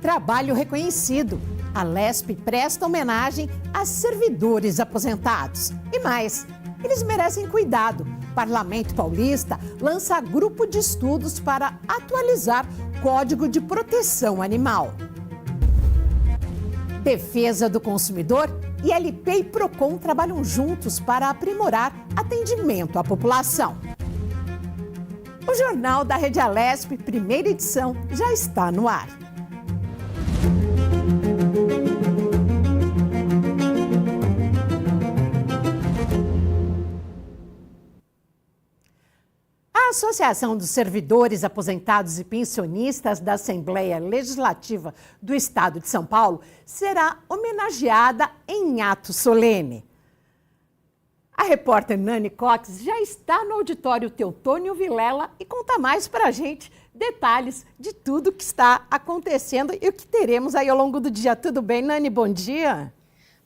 trabalho reconhecido. A Lesp presta homenagem a servidores aposentados. E mais, eles merecem cuidado. Parlamento Paulista lança grupo de estudos para atualizar Código de Proteção Animal. Defesa do Consumidor e LP e Procon trabalham juntos para aprimorar atendimento à população. O Jornal da Rede Alesp, primeira edição, já está no ar. A Associação dos Servidores Aposentados e Pensionistas da Assembleia Legislativa do Estado de São Paulo será homenageada em ato solene. A repórter Nani Cox já está no auditório Teotônio Vilela e conta mais para a gente detalhes de tudo que está acontecendo e o que teremos aí ao longo do dia. Tudo bem, Nani? Bom dia.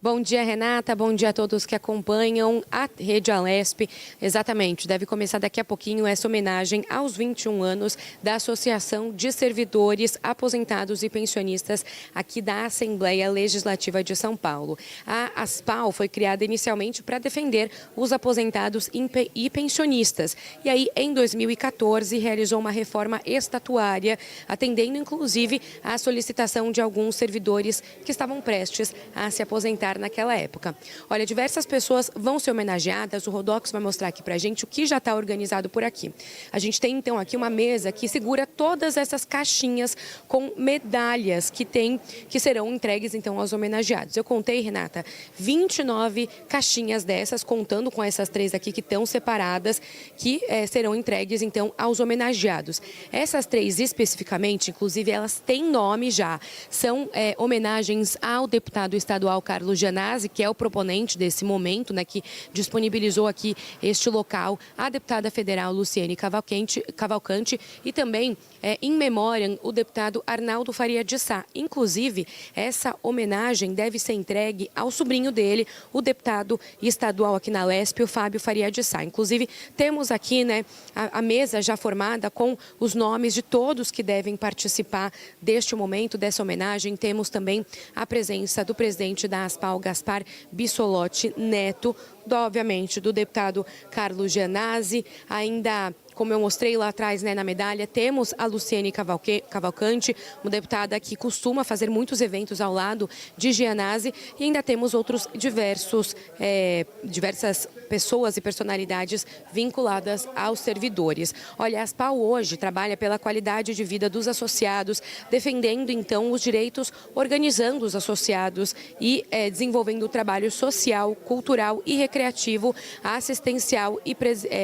Bom dia, Renata. Bom dia a todos que acompanham a Rede Alesp. Exatamente, deve começar daqui a pouquinho essa homenagem aos 21 anos da Associação de Servidores Aposentados e Pensionistas aqui da Assembleia Legislativa de São Paulo. A ASPAL foi criada inicialmente para defender os aposentados e pensionistas. E aí, em 2014, realizou uma reforma estatuária, atendendo inclusive à solicitação de alguns servidores que estavam prestes a se aposentar naquela época. Olha, diversas pessoas vão ser homenageadas, o Rodox vai mostrar aqui pra gente o que já está organizado por aqui. A gente tem então aqui uma mesa que segura todas essas caixinhas com medalhas que serão entregues então aos homenageados. Eu contei, Renata, 29 caixinhas dessas, contando com essas 3 aqui que estão separadas, que serão entregues então aos homenageados. Essas 3 especificamente, inclusive elas têm nome já, são homenagens ao deputado estadual Carlos Gianazzi, que é o proponente desse momento, né, que disponibilizou aqui este local, a deputada federal Luciene Cavalcante e também, em memória, o deputado Arnaldo Faria de Sá. Inclusive, essa homenagem deve ser entregue ao sobrinho dele, o deputado estadual aqui na Lesp, o Fábio Faria de Sá. Inclusive, temos aqui, né, a mesa já formada com os nomes de todos que devem participar deste momento, dessa homenagem. Temos também a presença do presidente da ASPAL, Gaspar Bissolotti Neto, obviamente do deputado Carlos Gianazzi, ainda, como eu mostrei lá atrás, né, na medalha, temos a Luciene Cavalcante, uma deputada que costuma fazer muitos eventos ao lado de Gianazzi, e ainda temos outros diversas pessoas e personalidades vinculadas aos servidores. Olha, a ASPAL hoje trabalha pela qualidade de vida dos associados, defendendo então os direitos, organizando os associados e desenvolvendo o trabalho social, cultural e recreativo, assistencial e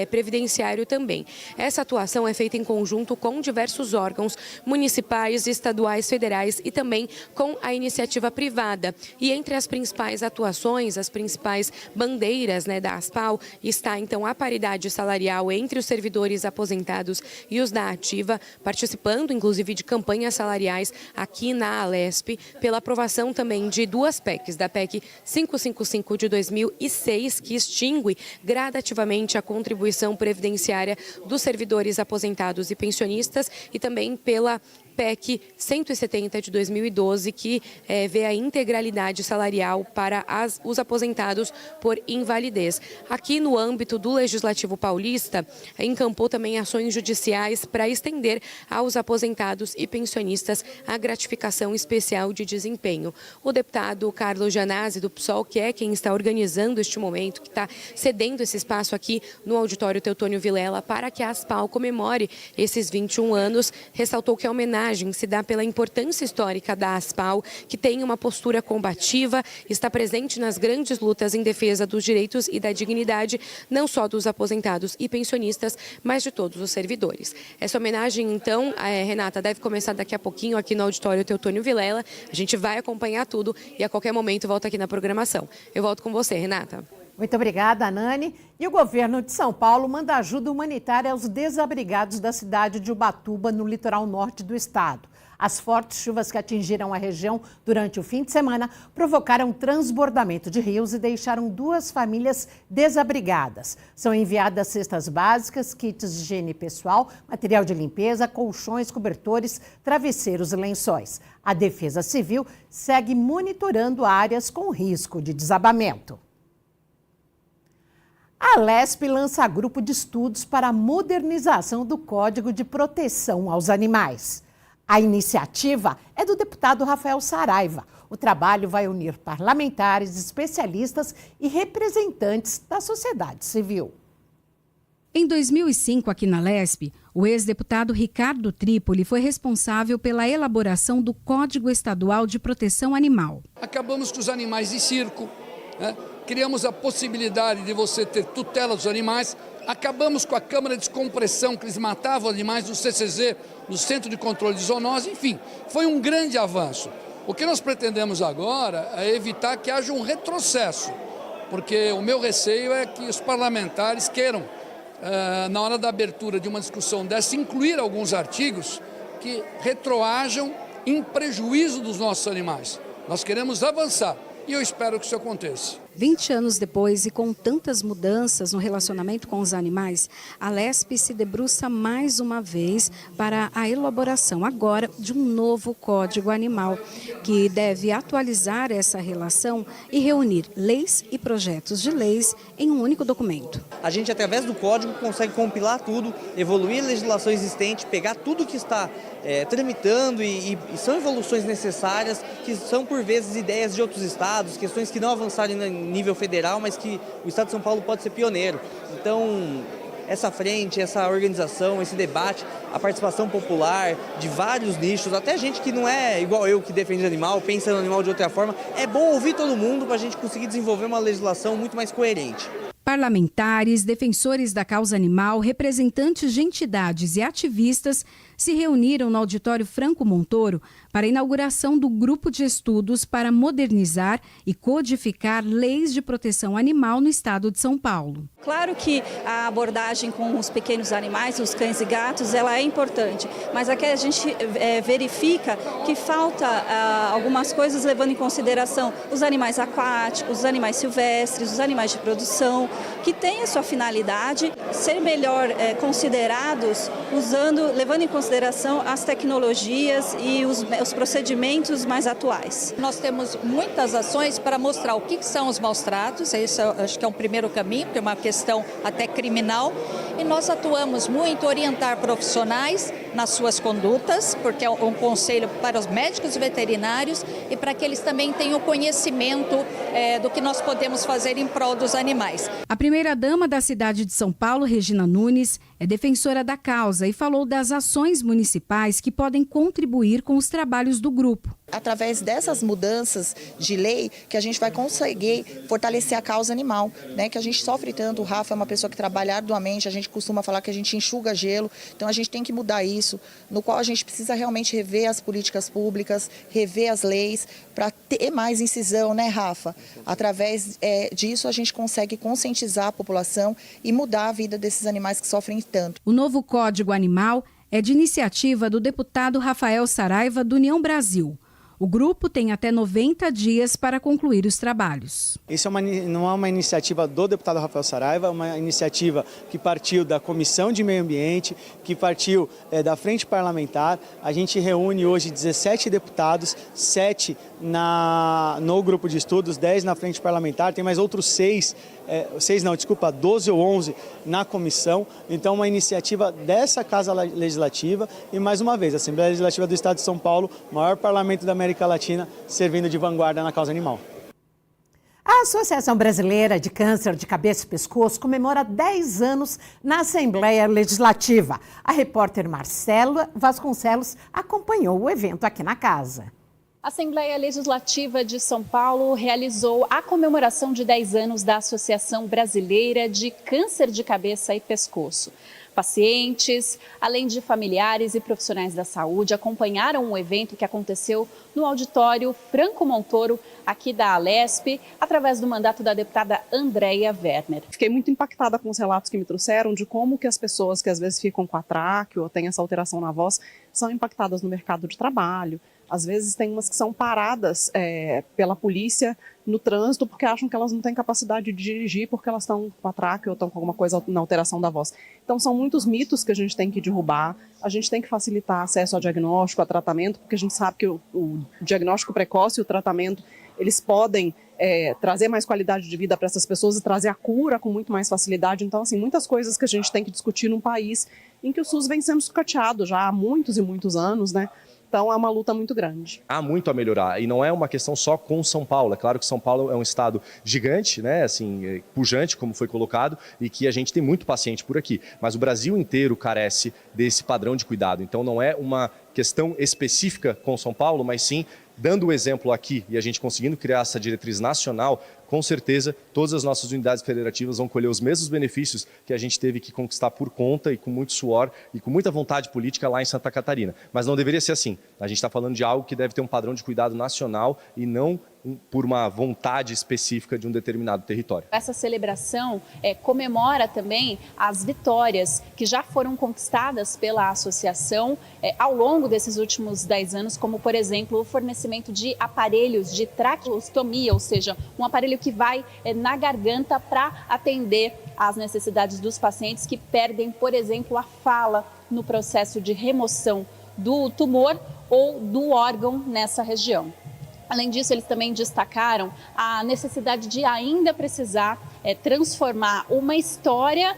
previdenciário também. Essa atuação é feita em conjunto com diversos órgãos municipais, estaduais, federais e também com a iniciativa privada. E entre as principais atuações, as principais bandeiras, né, da ASPAL, está então a paridade salarial entre os servidores aposentados e os da ativa, participando inclusive de campanhas salariais aqui na Alesp, pela aprovação também de 2 PECs, da PEC 555 de 2006, que extingue gradativamente a contribuição previdenciária dos servidores aposentados e pensionistas, e também pela PEC 170 de 2012, que vê a integralidade salarial para os aposentados por invalidez. Aqui no âmbito do Legislativo Paulista, encampou também ações judiciais para estender aos aposentados e pensionistas a gratificação especial de desempenho. O deputado Carlos Gianazzi, do PSOL, que é quem está organizando este momento, que está cedendo esse espaço aqui no auditório Teotônio Vilela para que a ASPAL comemore esses 21 anos, ressaltou que a homenagem se dá pela importância histórica da ASPAL, que tem uma postura combativa, está presente nas grandes lutas em defesa dos direitos e da dignidade, não só dos aposentados e pensionistas, mas de todos os servidores. Essa homenagem, então, Renata, deve começar daqui a pouquinho aqui no auditório Teotônio Vilela. A gente vai acompanhar tudo e a qualquer momento volta aqui na programação. Eu volto com você, Renata. Muito obrigada, Nani. E o governo de São Paulo manda ajuda humanitária aos desabrigados da cidade de Ubatuba, no litoral norte do estado. As fortes chuvas que atingiram a região durante o fim de semana provocaram transbordamento de rios e deixaram 2 famílias desabrigadas. São enviadas cestas básicas, kits de higiene pessoal, material de limpeza, colchões, cobertores, travesseiros e lençóis. A Defesa Civil segue monitorando áreas com risco de desabamento. A Alesp lança grupo de estudos para a modernização do Código de Proteção aos Animais. A iniciativa é do deputado Rafael Saraiva. O trabalho vai unir parlamentares, especialistas e representantes da sociedade civil. Em 2005, aqui na Alesp, o ex-deputado Ricardo Trípoli foi responsável pela elaboração do Código Estadual de Proteção Animal. Acabamos com os animais de circo, né? Criamos a possibilidade de você ter tutela dos animais, acabamos com a câmara de descompressão que eles matavam animais do CCZ, no Centro de Controle de Zoonose, enfim, foi um grande avanço. O que nós pretendemos agora é evitar que haja um retrocesso, porque o meu receio é que os parlamentares queiram, na hora da abertura de uma discussão dessa, incluir alguns artigos que retroajam em prejuízo dos nossos animais. Nós queremos avançar e eu espero que isso aconteça. 20 anos depois e com tantas mudanças no relacionamento com os animais, a Alesp se debruça mais uma vez para a elaboração agora de um novo Código Animal, que deve atualizar essa relação e reunir leis e projetos de leis em um único documento. A gente, através do código, consegue compilar tudo, evoluir a legislação existente, pegar tudo que está tramitando e são evoluções necessárias, que são por vezes ideias de outros estados, questões que não avançaram em nível federal, mas que o Estado de São Paulo pode ser pioneiro. Então, essa frente, essa organização, esse debate, a participação popular de vários nichos, até gente que não é igual eu, que defende animal, pensa no animal de outra forma, é bom ouvir todo mundo para a gente conseguir desenvolver uma legislação muito mais coerente. Parlamentares, defensores da causa animal, representantes de entidades e ativistas se reuniram no auditório Franco Montoro para a inauguração do grupo de estudos para modernizar e codificar leis de proteção animal no estado de São Paulo. Claro que a abordagem com os pequenos animais, os cães e gatos, ela é importante, mas aqui a gente verifica que falta algumas coisas levando em consideração os animais aquáticos, os animais silvestres, os animais de produção, que têm a sua finalidade, ser melhor considerados levando em consideração as tecnologias e os procedimentos mais atuais. Nós temos muitas ações para mostrar o que são os maus-tratos, isso acho que é um primeiro caminho, porque é uma questão até criminal, e nós atuamos muito orientar profissionais nas suas condutas, porque é um conselho para os médicos veterinários e para que eles também tenham conhecimento do que nós podemos fazer em prol dos animais. A primeira-dama da cidade de São Paulo, Regina Nunes, é defensora da causa e falou das ações municipais que podem contribuir com os trabalhos do grupo. Através dessas mudanças de lei que a gente vai conseguir fortalecer a causa animal, né? Que a gente sofre tanto. O Rafa é uma pessoa que trabalha arduamente, a gente costuma falar que a gente enxuga gelo, então a gente tem que mudar isso, no qual a gente precisa realmente rever as políticas públicas, rever as leis, para ter mais incisão, né, Rafa? Através disso a gente consegue conscientizar a população e mudar a vida desses animais que sofrem tanto. O novo Código Animal é de iniciativa do deputado Rafael Saraiva, do União Brasil. O grupo tem até 90 dias para concluir os trabalhos. Isso não é uma iniciativa do deputado Rafael Saraiva, é uma iniciativa que partiu da Comissão de Meio Ambiente, que partiu da Frente Parlamentar. A gente reúne hoje 17 deputados, 7 no grupo de estudos, 10 na Frente Parlamentar, tem mais outros 12 ou 11 na comissão. Então, uma iniciativa dessa Casa Legislativa e, mais uma vez, a Assembleia Legislativa do Estado de São Paulo, maior parlamento da América Latina, servindo de vanguarda na causa animal. A Associação Brasileira de Câncer de Cabeça e Pescoço comemora 10 anos na Assembleia Legislativa. A repórter Marcela Vasconcelos acompanhou o evento aqui na casa. A Assembleia Legislativa de São Paulo realizou a comemoração de 10 anos da Associação Brasileira de Câncer de Cabeça e Pescoço. Pacientes, além de familiares e profissionais da saúde, acompanharam um evento que aconteceu no auditório Franco Montoro, aqui da Alesp, através do mandato da deputada Andréia Werner. Fiquei muito impactada com os relatos que me trouxeram de como que as pessoas que às vezes ficam com atraque ou têm essa alteração na voz são impactadas no mercado de trabalho. Às vezes tem umas que são paradas pela polícia no trânsito porque acham que elas não têm capacidade de dirigir porque elas estão com atraque ou estão com alguma coisa na alteração da voz. Então são muitos mitos que a gente tem que derrubar, a gente tem que facilitar acesso ao diagnóstico, a tratamento, porque a gente sabe que o diagnóstico precoce e o tratamento, eles podem trazer mais qualidade de vida para essas pessoas e trazer a cura com muito mais facilidade. Então, assim, muitas coisas que a gente tem que discutir num país em que o SUS vem sendo sucateado já há muitos e muitos anos, né? Então é uma luta muito grande. Há muito a melhorar e não é uma questão só com São Paulo. É claro que São Paulo é um estado gigante, né, assim, pujante, como foi colocado, e que a gente tem muito paciente por aqui. Mas o Brasil inteiro carece desse padrão de cuidado. Então não é uma questão específica com São Paulo, mas sim dando o exemplo aqui e a gente conseguindo criar essa diretriz nacional, com certeza todas as nossas unidades federativas vão colher os mesmos benefícios que a gente teve que conquistar por conta e com muito suor e com muita vontade política lá em Santa Catarina. Mas não deveria ser assim. A gente está falando de algo que deve ter um padrão de cuidado nacional e não por uma vontade específica de um determinado território. Essa celebração comemora também as vitórias que já foram conquistadas pela associação ao longo desses últimos 10 anos, como, por exemplo, o fornecimento de aparelhos de traqueostomia, ou seja, um aparelho que vai na garganta para atender às necessidades dos pacientes que perdem, por exemplo, a fala no processo de remoção do tumor ou do órgão nessa região. Além disso, eles também destacaram a necessidade de ainda precisar transformar uma história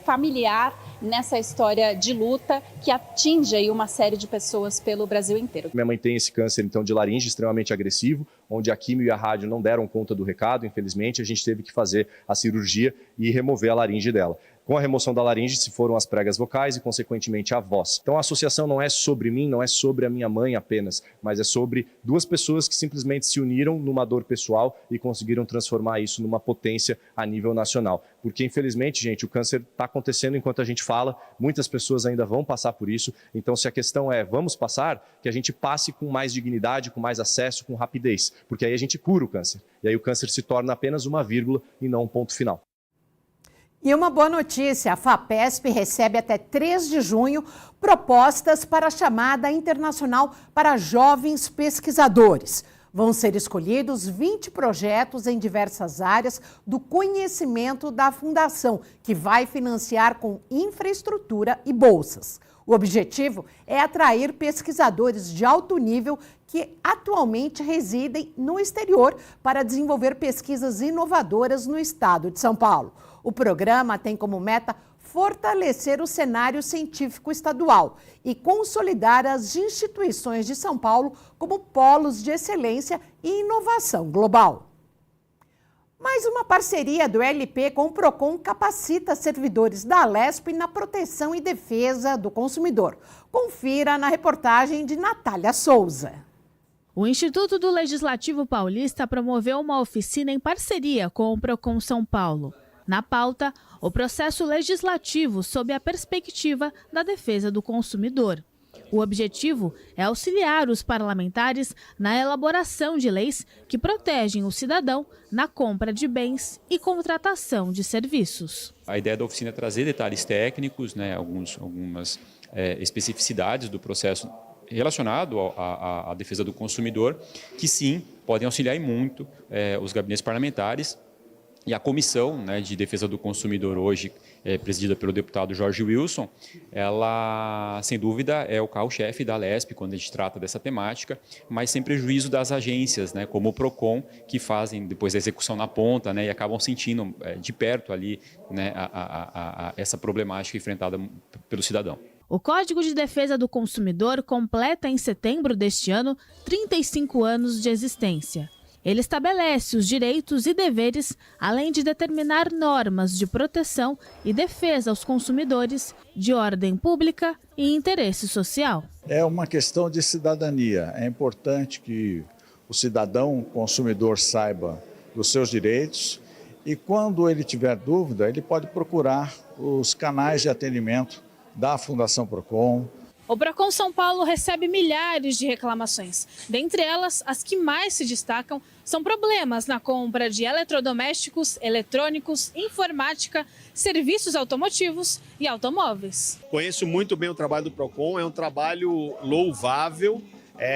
familiar nessa história de luta que atinge aí uma série de pessoas pelo Brasil inteiro. Minha mãe tem esse câncer então de laringe extremamente agressivo, onde a quimio e a rádio não deram conta do recado, infelizmente a gente teve que fazer a cirurgia e remover a laringe dela. Com a remoção da laringe se foram as pregas vocais e, consequentemente, a voz. Então, a associação não é sobre mim, não é sobre a minha mãe apenas, mas é sobre duas pessoas que simplesmente se uniram numa dor pessoal e conseguiram transformar isso numa potência a nível nacional. Porque, infelizmente, gente, o câncer está acontecendo enquanto a gente fala, muitas pessoas ainda vão passar por isso. Então, se a questão é vamos passar, que a gente passe com mais dignidade, com mais acesso, com rapidez, porque aí a gente cura o câncer. E aí o câncer se torna apenas uma vírgula e não um ponto final. E uma boa notícia, a FAPESP recebe até 3 de junho propostas para a chamada internacional para jovens pesquisadores. Vão ser escolhidos 20 projetos em diversas áreas do conhecimento da Fundação, que vai financiar com infraestrutura e bolsas. O objetivo é atrair pesquisadores de alto nível que atualmente residem no exterior para desenvolver pesquisas inovadoras no estado de São Paulo. O programa tem como meta fortalecer o cenário científico estadual e consolidar as instituições de São Paulo como polos de excelência e inovação global. Mais uma parceria do LP com o PROCON capacita servidores da Alesp na proteção e defesa do consumidor. Confira na reportagem de Natália Souza. O Instituto do Legislativo Paulista promoveu uma oficina em parceria com o PROCON São Paulo. Na pauta, o processo legislativo sob a perspectiva da defesa do consumidor. O objetivo é auxiliar os parlamentares na elaboração de leis que protegem o cidadão na compra de bens e contratação de serviços. A ideia da oficina é trazer detalhes técnicos, né, algumas especificidades do processo relacionado à defesa do consumidor, que sim, podem auxiliar e muito os gabinetes parlamentares. E a Comissão, né, de Defesa do Consumidor, hoje presidida pelo deputado Jorge Wilson, ela, sem dúvida, é o carro-chefe da Alesp quando a gente trata dessa temática, mas sem prejuízo das agências, né, como o PROCON, que fazem depois a execução na ponta, né, e acabam sentindo de perto ali, né, essa problemática enfrentada pelo cidadão. O Código de Defesa do Consumidor completa em setembro deste ano 35 anos de existência. Ele estabelece os direitos e deveres, além de determinar normas de proteção e defesa aos consumidores de ordem pública e interesse social. É uma questão de cidadania. É importante que o cidadão consumidor saiba dos seus direitos e quando ele tiver dúvida, ele pode procurar os canais de atendimento da Fundação Procon. O Procon São Paulo recebe milhares de reclamações. Dentre elas, as que mais se destacam são problemas na compra de eletrodomésticos, eletrônicos, informática, serviços automotivos e automóveis. Conheço muito bem o trabalho do Procon, é um trabalho louvável.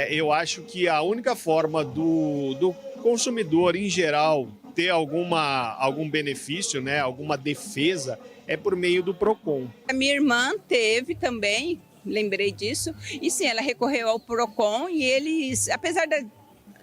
Eu acho que a única forma do consumidor, em geral, ter algum benefício, né, alguma defesa, é por meio do Procon. A minha irmã teve também, lembrei disso, e sim, ela recorreu ao Procon e eles, apesar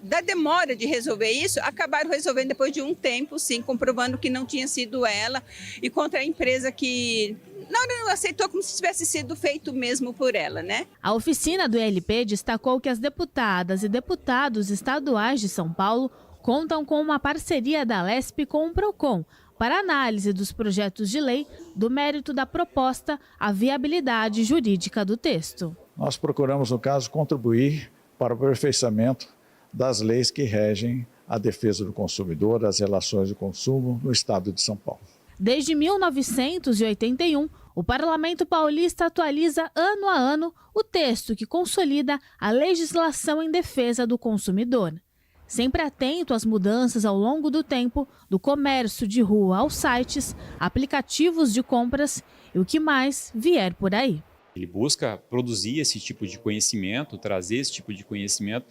da demora de resolver isso, acabaram resolvendo depois de um tempo, sim, comprovando que não tinha sido ela e contra a empresa que não aceitou como se tivesse sido feito mesmo por ela, né? A oficina do ELP destacou que as deputadas e deputados estaduais de São Paulo contam com uma parceria da Alesp com o Procon para análise dos projetos de lei, do mérito da proposta à viabilidade jurídica do texto. Nós procuramos, no caso, contribuir para o aperfeiçoamento das leis que regem a defesa do consumidor, as relações de consumo no estado de São Paulo. Desde 1981, o Parlamento Paulista atualiza ano a ano o texto que consolida a legislação em defesa do consumidor. Sempre atento às mudanças ao longo do tempo, do comércio de rua aos sites, aplicativos de compras e o que mais vier por aí. Ele busca produzir esse tipo de conhecimento, trazer esse tipo de conhecimento,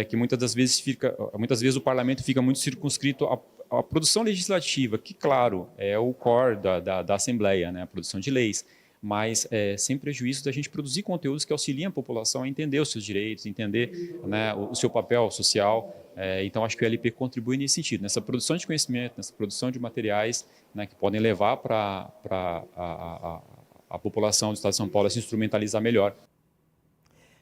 que muitas vezes o parlamento fica muito circunscrito à produção legislativa, que, claro, é o core da Assembleia, né, a produção de leis, mas sem prejuízo da gente produzir conteúdos que auxiliem a população a entender os seus direitos, entender, né, o seu papel social. Então, acho que o LP contribui nesse sentido, nessa produção de conhecimento, nessa produção de materiais, né, que podem levar para a população do estado de São Paulo a se instrumentalizar melhor.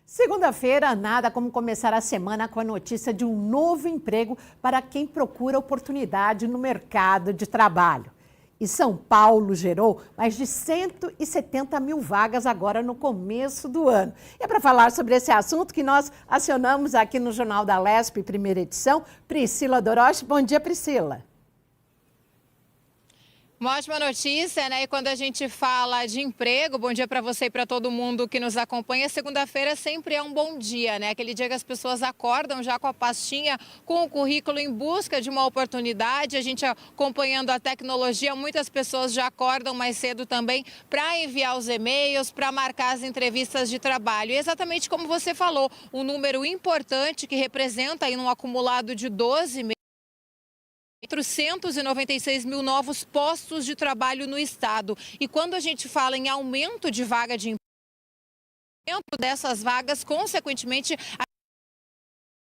Segunda-feira, nada como começar a semana com a notícia de um novo emprego para quem procura oportunidade no mercado de trabalho. E São Paulo gerou mais de 170 mil vagas agora no começo do ano. E é para falar sobre esse assunto que nós acionamos aqui no Jornal da Alesp, primeira edição, Priscila Doroche. Bom dia, Priscila. Uma ótima notícia, né? E quando a gente fala de emprego, bom dia para você e para todo mundo que nos acompanha. Segunda-feira sempre é um bom dia, né? Aquele dia que as pessoas acordam já com a pastinha, com o currículo em busca de uma oportunidade. A gente acompanhando a tecnologia, muitas pessoas já acordam mais cedo também para enviar os e-mails, para marcar as entrevistas de trabalho. E exatamente como você falou, um número importante que representa aí num acumulado de 12 meses. 496 mil novos postos de trabalho no estado. E quando a gente fala em aumento de vaga de emprego, dessas vagas, consequentemente,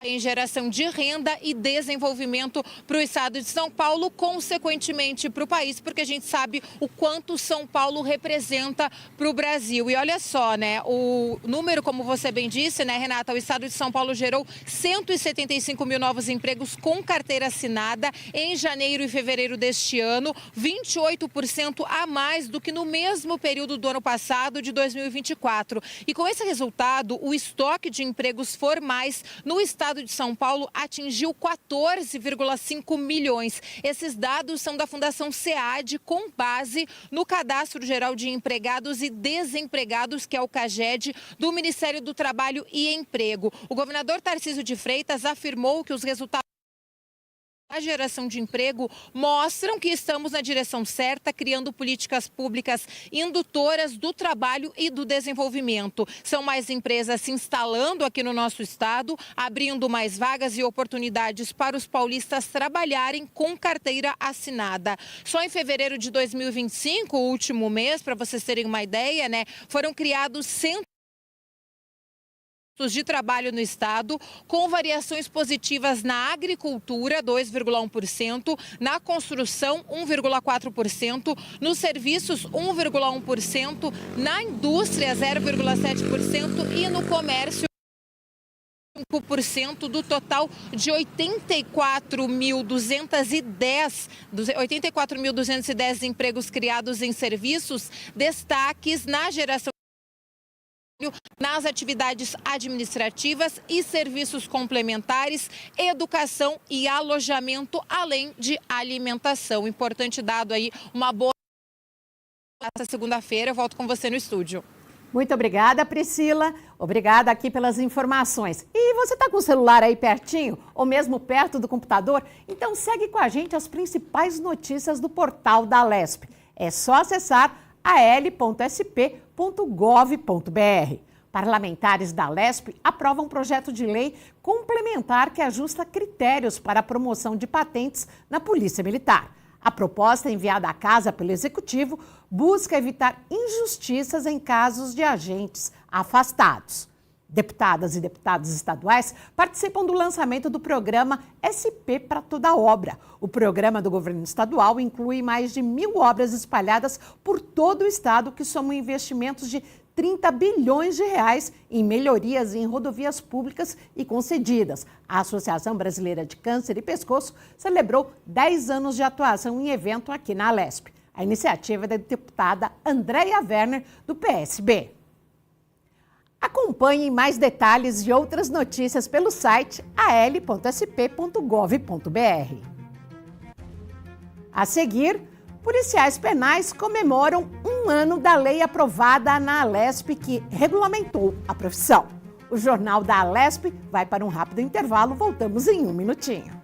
em geração de renda e desenvolvimento para o estado de São Paulo, consequentemente para o país, porque a gente sabe o quanto São Paulo representa para o Brasil. E olha só, né, o número, como você bem disse, né, Renata, o estado de São Paulo gerou 175 mil novos empregos com carteira assinada em janeiro e fevereiro deste ano, 28% a mais do que no mesmo período do ano passado, de 2024. E com esse resultado, o estoque de empregos formais no estado de São Paulo atingiu 14,5 milhões. Esses dados são da Fundação SEAD, com base no Cadastro Geral de Empregados e Desempregados, que é o CAGED, do Ministério do Trabalho e Emprego. O governador Tarcísio de Freitas afirmou que os resultados da geração de emprego mostram que estamos na direção certa, criando políticas públicas indutoras do trabalho e do desenvolvimento. São mais empresas se instalando aqui no nosso estado, abrindo mais vagas e oportunidades para os paulistas trabalharem com carteira assinada. Só em fevereiro de 2025, o último mês, para vocês terem uma ideia, né, foram criados 100 de trabalho no estado, com variações positivas na agricultura, 2,1%, na construção, 1,4%, nos serviços, 1,1%, na indústria, 0,7% e no comércio, 5% do total de 84.210 empregos criados em serviços, destaques na geração nas atividades administrativas e serviços complementares, educação e alojamento, além de alimentação. Importante dado aí, uma boa essa segunda-feira. Eu volto com você no estúdio. Muito obrigada, Priscila. Obrigada aqui pelas informações. E você está com o celular aí pertinho ou mesmo perto do computador? Então segue com a gente as principais notícias do portal da Alesp. É só acessar al.sp.gov.br. Parlamentares da Alesp aprovam um projeto de lei complementar que ajusta critérios para a promoção de patentes na Polícia Militar. A proposta enviada à Casa pelo Executivo busca evitar injustiças em casos de agentes afastados. Deputadas e deputados estaduais participam do lançamento do programa SP para Toda Obra. O programa do governo estadual inclui mais de 1.000 obras espalhadas por todo o estado que somam investimentos de 30 bilhões de reais em melhorias em rodovias públicas e concedidas. A Associação Brasileira de Câncer e Pescoço celebrou 10 anos de atuação em evento aqui na Alesp. A iniciativa é da deputada Andréia Werner, do PSB. Acompanhe mais detalhes e outras notícias pelo site al.sp.gov.br. A seguir, policiais penais comemoram 1 ano da lei aprovada na Alesp que regulamentou a profissão. O Jornal da Alesp vai para um rápido intervalo, voltamos em 1 minutinho.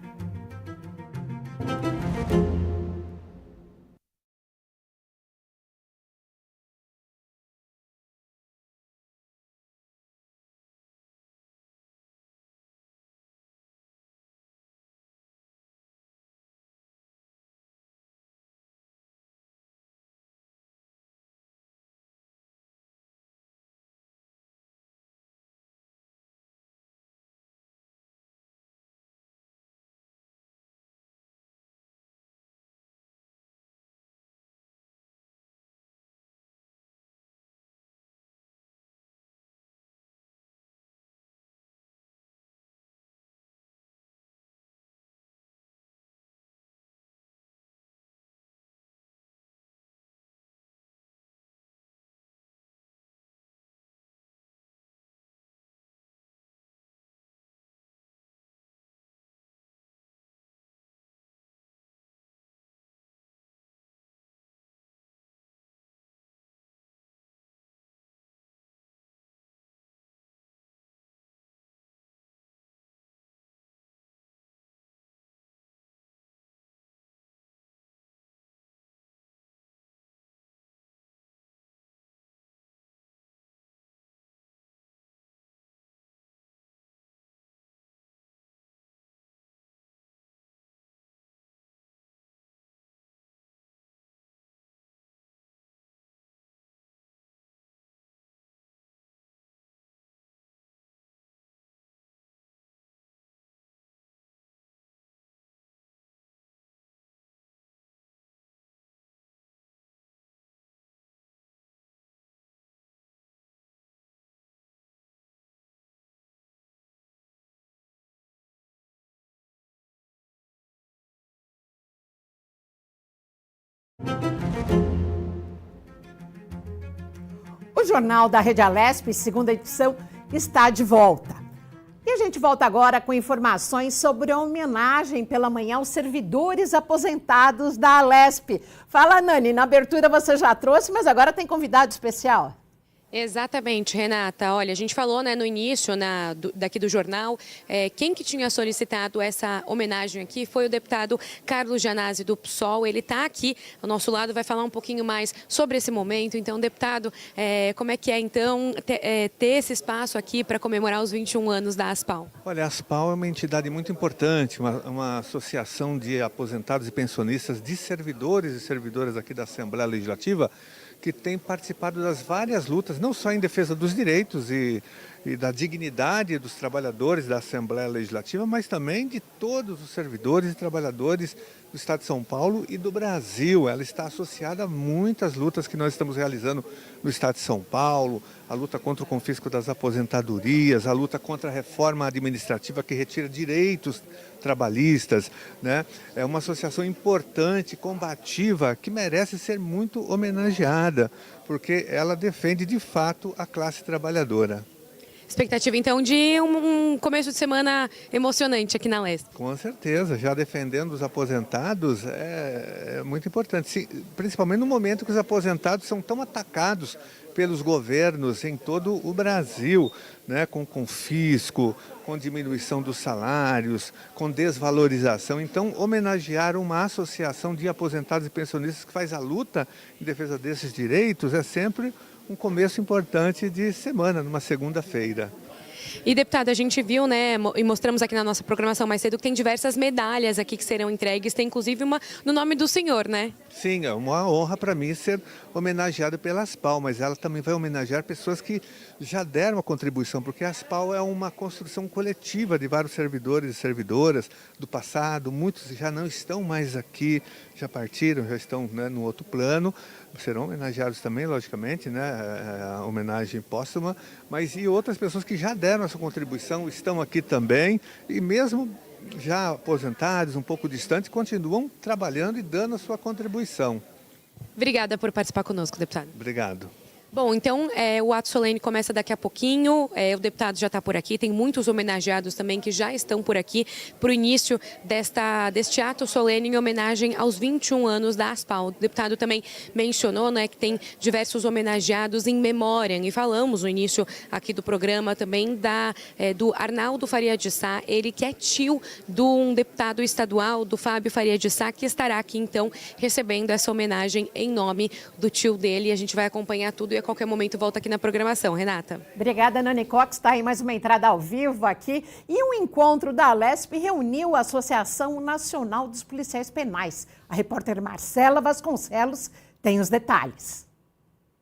O Jornal da Rede Alesp, segunda edição, está de volta. E a gente volta agora com informações sobre a homenagem pela manhã aos servidores aposentados da Alesp. Fala, Nani, na abertura você já trouxe, mas agora tem convidado especial. Exatamente, Renata. Olha, a gente falou no início daqui do jornal, quem que tinha solicitado essa homenagem aqui foi o deputado Carlos Gianazzi, do PSOL. Ele está aqui ao nosso lado, vai falar um pouquinho mais sobre esse momento. Então, deputado, como é que então ter esse espaço aqui para comemorar os 21 anos da Aspal? Olha, a Aspal é uma entidade muito importante, uma associação de aposentados e pensionistas, de servidores e servidoras aqui da Assembleia Legislativa, que tem participado das várias lutas, não só em defesa dos direitos e e da dignidade dos trabalhadores da Assembleia Legislativa, mas também de todos os servidores e trabalhadores do Estado de São Paulo e do Brasil. Ela está associada a muitas lutas que nós estamos realizando no Estado de São Paulo, a luta contra o confisco das aposentadorias, a luta contra a reforma administrativa que retira direitos trabalhistas, né? É uma associação importante, combativa, que merece ser muito homenageada, porque ela defende de fato a classe trabalhadora. Expectativa, então, de um começo de semana emocionante aqui na Leste. Com certeza, já defendendo os aposentados é muito importante, sim, principalmente no momento que os aposentados são tão atacados pelos governos em todo o Brasil, né, com confisco, com diminuição dos salários, com desvalorização. Então, homenagear uma associação de aposentados e pensionistas que faz a luta em defesa desses direitos é sempre um começo importante de semana, numa segunda-feira. E, deputada, a gente viu, né, e mostramos aqui na nossa programação mais cedo, que tem diversas medalhas aqui que serão entregues, tem inclusive uma no nome do senhor, né? Sim, é uma honra para mim ser homenageado pela Aspal, mas ela também vai homenagear pessoas que já deram a contribuição, porque a Aspal é uma construção coletiva de vários servidores e servidoras do passado, muitos já não estão mais aqui, já partiram, já estão, né, no outro plano, serão homenageados também, logicamente, né, a homenagem póstuma, mas e outras pessoas que já deram essa contribuição estão aqui também, e mesmo já aposentados, um pouco distantes, continuam trabalhando e dando a sua contribuição. Obrigada por participar conosco, deputado. Obrigado. Bom, então o ato solene começa daqui a pouquinho, o deputado já está por aqui, tem muitos homenageados também que já estão por aqui para o início deste ato solene em homenagem aos 21 anos da Aspal. O deputado também mencionou, né, que tem diversos homenageados em memória, e falamos no início aqui do programa também do Arnaldo Faria de Sá, ele que é tio de um deputado estadual, do Fábio Faria de Sá, que estará aqui então recebendo essa homenagem em nome do tio dele. A gente vai acompanhar tudo e a qualquer momento volta aqui na programação. Renata. Obrigada, Nani Cox. Está aí mais uma entrada ao vivo aqui. E um encontro da Alesp reuniu a Associação Nacional dos Policiais Penais. A repórter Marcela Vasconcelos tem os detalhes.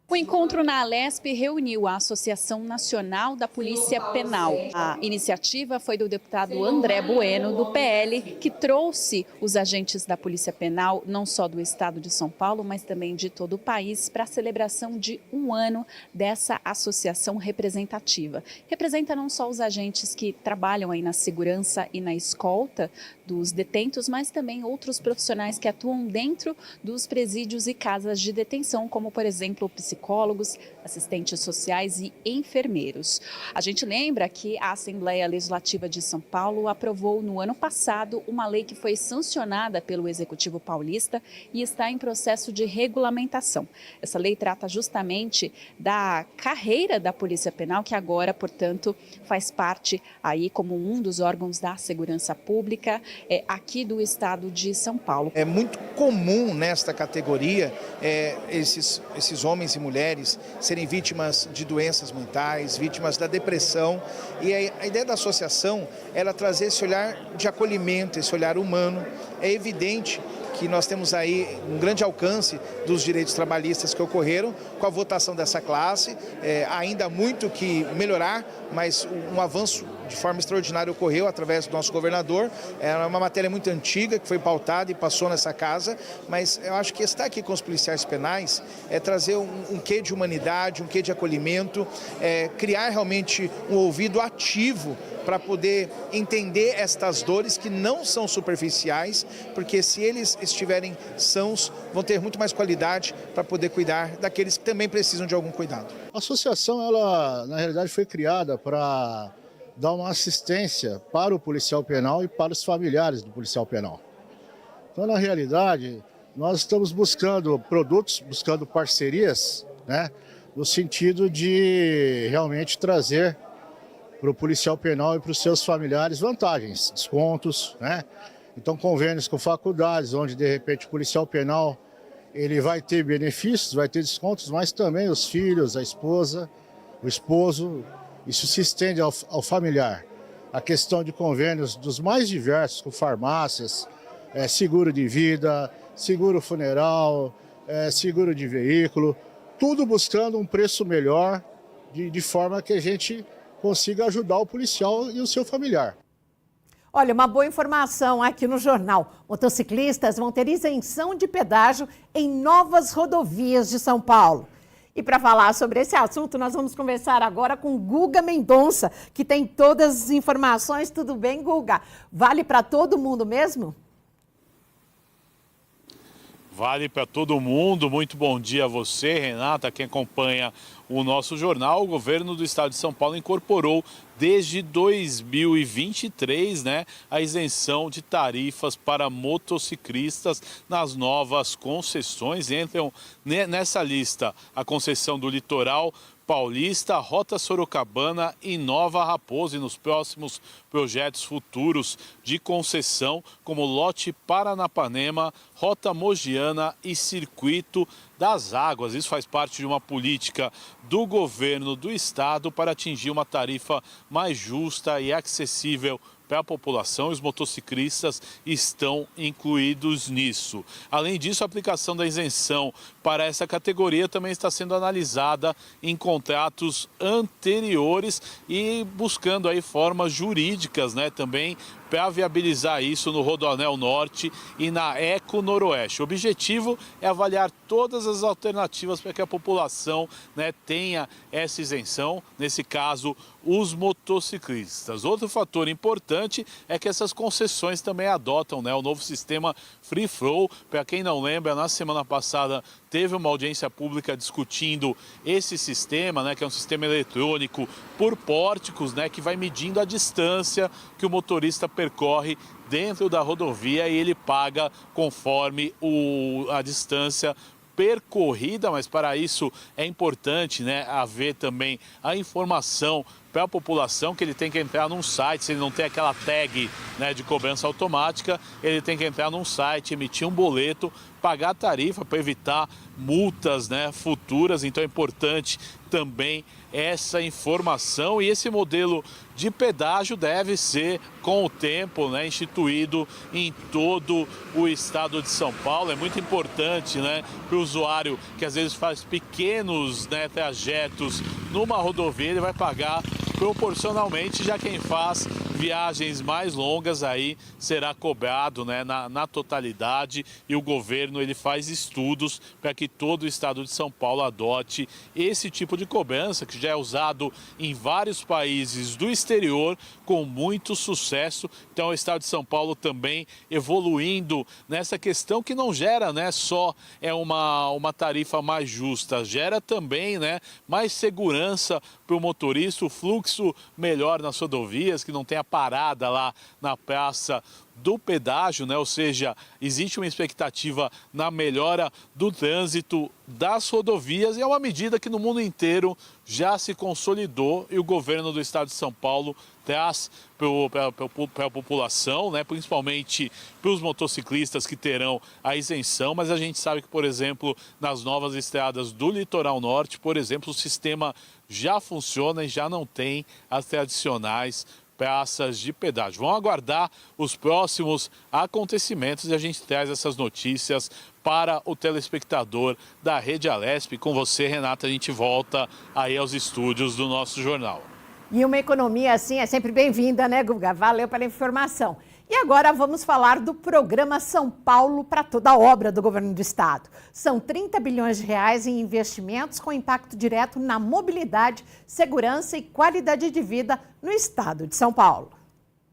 O encontro na Alesp reuniu a Associação Nacional da Polícia Penal. A iniciativa foi do deputado André Bueno, do PL, que trouxe os agentes da Polícia Penal, não só do estado de São Paulo, mas também de todo o país, para a celebração de um ano dessa associação representativa. Representa não só os agentes que trabalham aí na segurança e na escolta dos detentos, mas também outros profissionais que atuam dentro dos presídios e casas de detenção, como, por exemplo, psicólogos, assistentes sociais e enfermeiros. A gente lembra que a Assembleia Legislativa de São Paulo aprovou no ano passado uma lei que foi sancionada pelo Executivo Paulista e está em processo de regulamentação. Essa lei trata justamente da carreira da Polícia Penal, que agora, portanto, faz parte aí como um dos órgãos da segurança pública aqui do estado de São Paulo. É muito comum nesta categoria esses homens e mulheres serem vítimas de doenças mentais, vítimas da depressão, e a ideia da associação era trazer esse olhar de acolhimento, esse olhar humano. É evidente que nós temos aí um grande alcance dos direitos trabalhistas que ocorreram com a votação dessa classe, ainda muito que melhorar, mas um avanço de forma extraordinária ocorreu através do nosso governador. Era uma matéria muito antiga que foi pautada e passou nessa casa, mas eu acho que estar aqui com os policiais penais é trazer um quê de humanidade, um quê de acolhimento, criar realmente um ouvido ativo para poder entender estas dores que não são superficiais, porque se eles estiverem sãos, vão ter muito mais qualidade para poder cuidar daqueles que também precisam de algum cuidado. A associação, ela na realidade foi criada para dar uma assistência para o policial penal e para os familiares do policial penal. Então, na realidade, nós estamos buscando produtos, buscando parcerias, né, no sentido de realmente trazer para o policial penal e para os seus familiares vantagens, descontos, né? Então, convênios com faculdades, onde de repente o policial penal ele vai ter benefícios, vai ter descontos, mas também os filhos, a esposa, o esposo, isso se estende ao familiar. A questão de convênios dos mais diversos, com farmácias, seguro de vida, seguro funeral, seguro de veículo, tudo buscando um preço melhor, de forma que a gente consiga ajudar o policial e o seu familiar. Olha, uma boa informação aqui no jornal. Motociclistas vão ter isenção de pedágio em novas rodovias de São Paulo. E para falar sobre esse assunto, nós vamos conversar agora com Guga Mendonça, que tem todas as informações. Tudo bem, Guga? Vale para todo mundo mesmo? Vale para todo mundo. Muito bom dia a você, Renata, quem acompanha o nosso jornal. O governo do estado de São Paulo incorporou desde 2023, a isenção de tarifas para motociclistas nas novas concessões. Entram nessa lista a concessão do Litoral Paulista, Rota Sorocabana e Nova Raposa, e nos próximos projetos futuros de concessão, como Lote Paranapanema, Rota Mogiana e Circuito das Águas. Isso faz parte de uma política do governo do estado para atingir uma tarifa mais justa e acessível para a população, e os motociclistas estão incluídos nisso. Além disso, a aplicação da isenção para essa categoria também está sendo analisada em contratos anteriores e buscando aí formas jurídicas, também para viabilizar isso no Rodoanel Norte e na Eco Noroeste. O objetivo é avaliar todas as alternativas para que a população tenha essa isenção, nesse caso, os motociclistas. Outro fator importante é que essas concessões também adotam o novo sistema Free Flow. Para quem não lembra, na semana passada teve uma audiência pública discutindo esse sistema, que é um sistema eletrônico por pórticos, que vai medindo a distância que o motorista percorre dentro da rodovia e ele paga conforme a distância percorrida, mas para isso é importante haver também a informação para a população que ele tem que entrar num site. Se ele não tem aquela tag de cobrança automática, ele tem que entrar num site, emitir um boleto, pagar a tarifa para evitar multas futuras. Então é importante também essa informação, e esse modelo de pedágio deve ser, com o tempo, instituído em todo o estado de São Paulo. É muito importante para o usuário que às vezes faz pequenos trajetos numa rodovia, ele vai pagar proporcionalmente, já quem faz viagens mais longas aí será cobrado na totalidade, e o governo ele faz estudos para que todo o estado de São Paulo adote esse tipo de cobrança, que já é usado em vários países do exterior com muito sucesso. Então o estado de São Paulo também evoluindo nessa questão, que não gera só uma tarifa mais justa, gera também mais segurança para o motorista, o fluxo melhor nas rodovias, que não tem a parada lá na praça do pedágio, ou seja, existe uma expectativa na melhora do trânsito das rodovias, e é uma medida que no mundo inteiro já se consolidou, e o governo do estado de São Paulo traz para a população, principalmente para os motociclistas que terão a isenção. Mas a gente sabe que, por exemplo, nas novas estradas do Litoral Norte, por exemplo, o sistema já funciona e já não tem as tradicionais praças de pedágio. Vamos aguardar os próximos acontecimentos e a gente traz essas notícias para o telespectador da Rede Alesp. Com você, Renata, a gente volta aí aos estúdios do nosso jornal. E uma economia assim é sempre bem-vinda, Guga? Valeu pela informação. E agora vamos falar do programa São Paulo para toda a obra do governo do estado. São 30 bilhões de reais em investimentos com impacto direto na mobilidade, segurança e qualidade de vida no estado de São Paulo.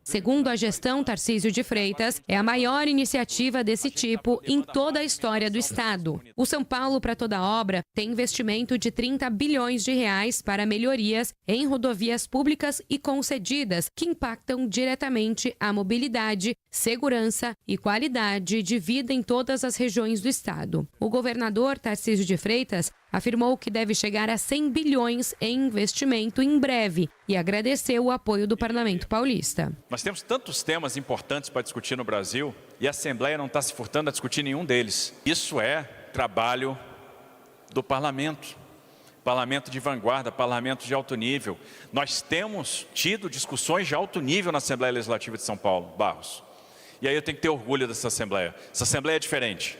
Segundo a gestão Tarcísio de Freitas, é a maior iniciativa desse tipo em toda a história do estado. O São Paulo para toda obra tem investimento de 30 bilhões de reais para melhorias em rodovias públicas e concedidas que impactam diretamente a mobilidade, segurança e qualidade de vida em todas as regiões do estado. O governador Tarcísio de Freitas afirmou que deve chegar a 100 bilhões em investimento em breve e agradeceu o apoio do Parlamento Paulista. Nós temos tantos temas importantes para discutir no Brasil e a Assembleia não está se furtando a discutir nenhum deles. Isso é trabalho do Parlamento. Parlamento de vanguarda, parlamento de alto nível. Nós temos tido discussões de alto nível na Assembleia Legislativa de São Paulo, Barros. E aí eu tenho que ter orgulho dessa Assembleia. Essa Assembleia é diferente.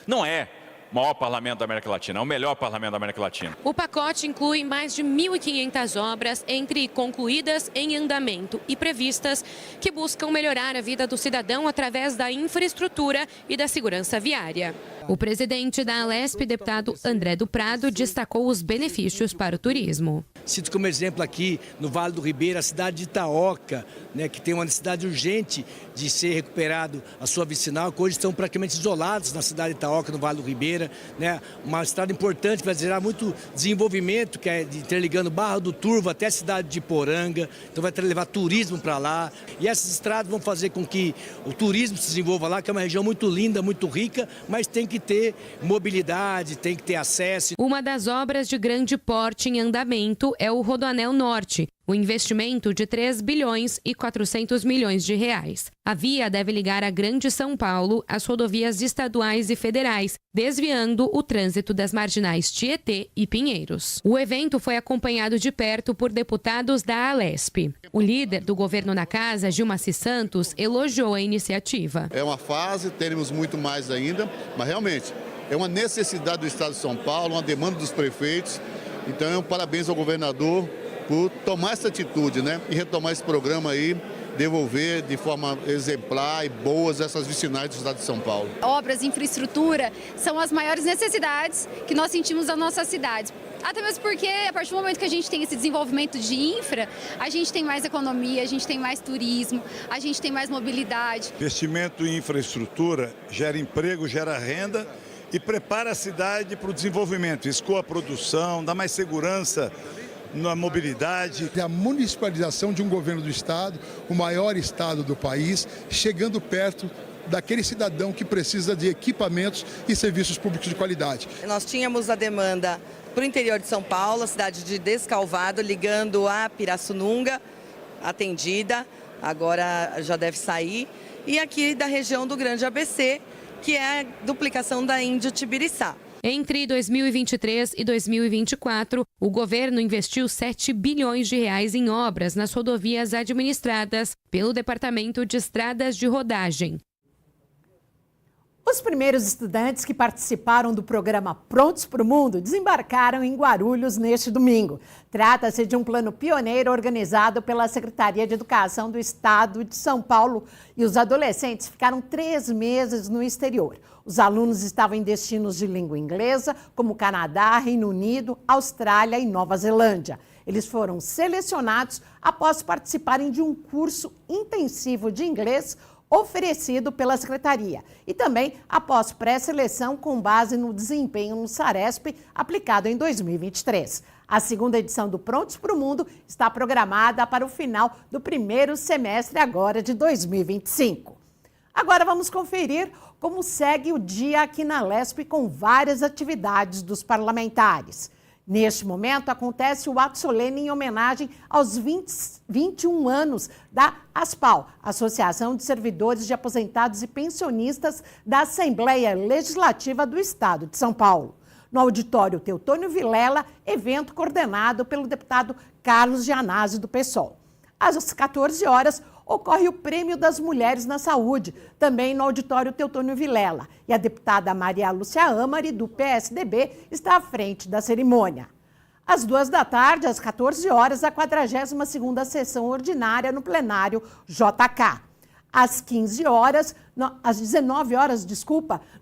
Não é o maior parlamento da América Latina, é o melhor parlamento da América Latina. O pacote inclui mais de 1.500 obras, entre concluídas, em andamento e previstas, que buscam melhorar a vida do cidadão através da infraestrutura e da segurança viária. O presidente da Alesp, deputado André do Prado, destacou os benefícios para o turismo. Cito como exemplo aqui no Vale do Ribeira, a cidade de Itaoca, que tem uma necessidade urgente de ser recuperado a sua vicinal, que hoje estão praticamente isolados na cidade de Itaoca, no Vale do Ribeira. Uma estrada importante que vai gerar muito desenvolvimento, que é interligando Barra do Turvo até a cidade de Poranga, então vai levar turismo para lá. E essas estradas vão fazer com que o turismo se desenvolva lá, que é uma região muito linda, muito rica, mas tem que ter mobilidade, tem que ter acesso. Uma das obras de grande porte em andamento é o Rodoanel Norte, o investimento de 3 bilhões e 400 milhões de reais. A via deve ligar a Grande São Paulo às rodovias estaduais e federais, desviando o trânsito das marginais Tietê e Pinheiros. O evento foi acompanhado de perto por deputados da Alesp. O líder do governo na casa, Gilmacy Santos, elogiou a iniciativa. É uma fase, teremos muito mais ainda, mas realmente é uma necessidade do Estado de São Paulo, uma demanda dos prefeitos. Então, parabéns ao governador por tomar essa atitude, e retomar esse programa aí, devolver de forma exemplar e boas essas vicinais do estado de São Paulo. Obras, infraestrutura são as maiores necessidades que nós sentimos nas nossas cidades. Até mesmo porque, a partir do momento que a gente tem esse desenvolvimento de infra, a gente tem mais economia, a gente tem mais turismo, a gente tem mais mobilidade. Investimento em infraestrutura gera emprego, gera renda e prepara a cidade para o desenvolvimento, escoa a produção, dá mais segurança na mobilidade. A municipalização de um governo do estado, o maior estado do país, chegando perto daquele cidadão que precisa de equipamentos e serviços públicos de qualidade. Nós tínhamos a demanda para o interior de São Paulo, a cidade de Descalvado, ligando a Pirassununga, atendida, agora já deve sair, e aqui da região do Grande ABC, que é a duplicação da Índio-Tibiriçá. Entre 2023 e 2024, o governo investiu 7 bilhões de reais em obras nas rodovias administradas pelo Departamento de Estradas de Rodagem. Os primeiros estudantes que participaram do programa Prontos para o Mundo desembarcaram em Guarulhos neste domingo. Trata-se de um plano pioneiro organizado pela Secretaria de Educação do Estado de São Paulo e os adolescentes ficaram 3 meses no exterior. Os alunos estavam em destinos de língua inglesa, como Canadá, Reino Unido, Austrália e Nova Zelândia. Eles foram selecionados após participarem de um curso intensivo de inglês oferecido pela Secretaria e também após pré-seleção com base no desempenho no Saresp aplicado em 2023. A segunda edição do Prontos para o Mundo está programada para o final do primeiro semestre agora de 2025. Agora vamos conferir como segue o dia aqui na Alesp com várias atividades dos parlamentares. Neste momento, acontece o ato solene em homenagem aos 21 anos da ASPAL, Associação de Servidores de Aposentados e Pensionistas da Assembleia Legislativa do Estado de São Paulo. No auditório Teotônio Vilela, evento coordenado pelo deputado Carlos Gianazzi, do PSOL. Às 14 horas, ocorre o Prêmio das Mulheres na Saúde, também no auditório Teotônio Vilela. E a deputada Maria Lúcia Amari, do PSDB, está à frente da cerimônia. Às 2h, às 14 horas, a 42ª sessão ordinária no plenário JK. Às 19 horas,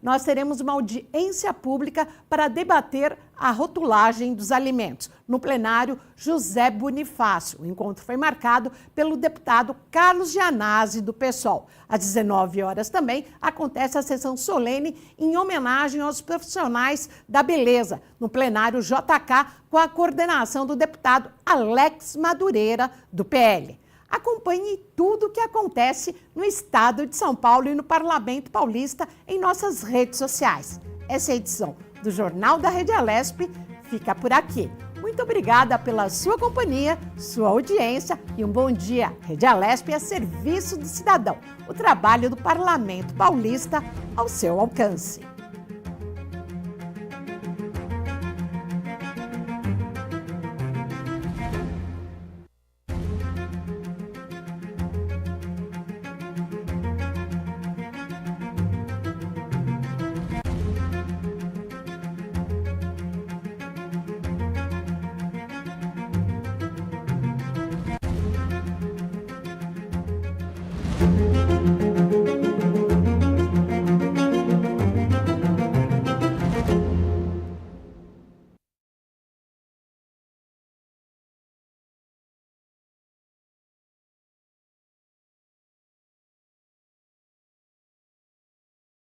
nós teremos uma audiência pública para debater a rotulagem dos alimentos no plenário José Bonifácio. O encontro foi marcado pelo deputado Carlos Gianazzi, do PSOL. Às 19 horas também acontece a sessão solene em homenagem aos profissionais da beleza, no plenário JK, com a coordenação do deputado Alex Madureira, do PL. Acompanhe tudo o que acontece no estado de São Paulo e no Parlamento Paulista em nossas redes sociais. Essa edição do Jornal da Rede Alesp fica por aqui. Muito obrigada pela sua companhia, sua audiência e um bom dia. Rede Alesp é a serviço do cidadão. O trabalho do Parlamento Paulista ao seu alcance. Música